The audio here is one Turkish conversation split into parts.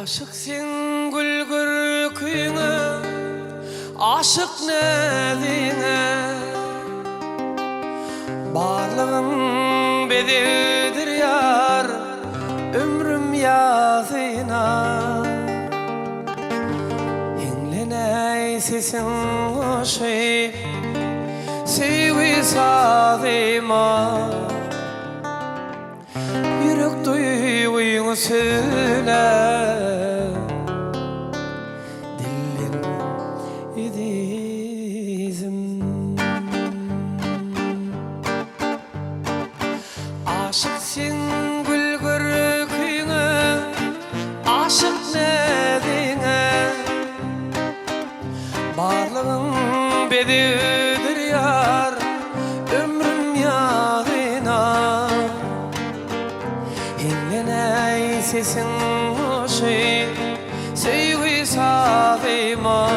Aşık sen gülgür kuyuna, aşık nedine, barlığın bedidir yar, ömrüm yazına. Enleney sesin hoşi, sevgi sadıma, yürek duyguyu söyle. Aşık sen gülgür kuyuna, aşık nedine, barlığın bedidir yar, ömrüm yadına. Enleney sesin hoşi, sevgi sadıma,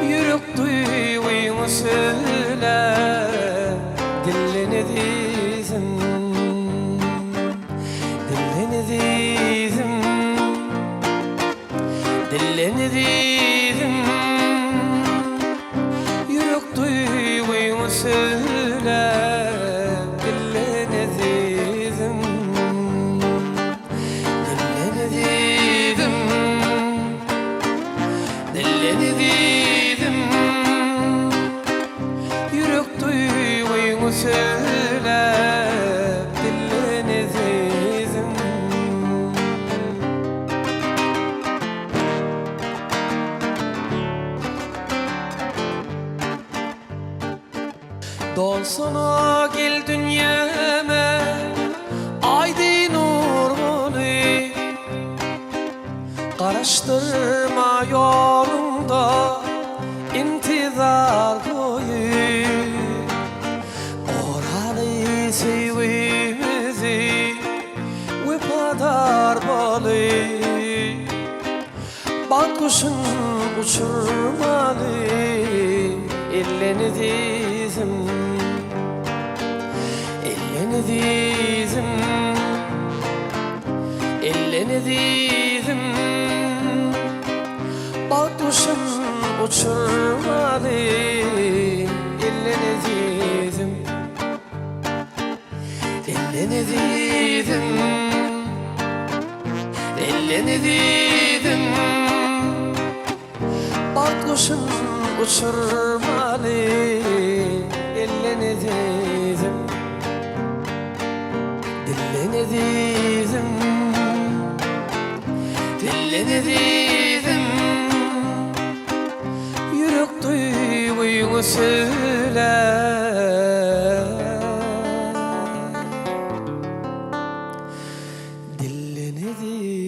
yürek duyguyu söyle. Dillini dizim, dillini dizim, dillini dizim, yürek duyguyu söyle. Dillini dizim, dillini dizim, dillini dizim, yürek duyguyu söyle. Dillini dizim. Dolsana gel dünyeme, aydi nur bulu, karıştırma yolunda intizar koyu. Oralı sevgimizi vefadar balı, bankuşun uçurmalı. Elini dizim, elini dizim, elini dizim, bankuşun uçurmalı. Elini dizim, elini dizim, elini dizim, bankuşun uçurmalı. Elini dizim, dillini dizim, dillini dizim, yürek duyguyu söyle. Dillini dizim.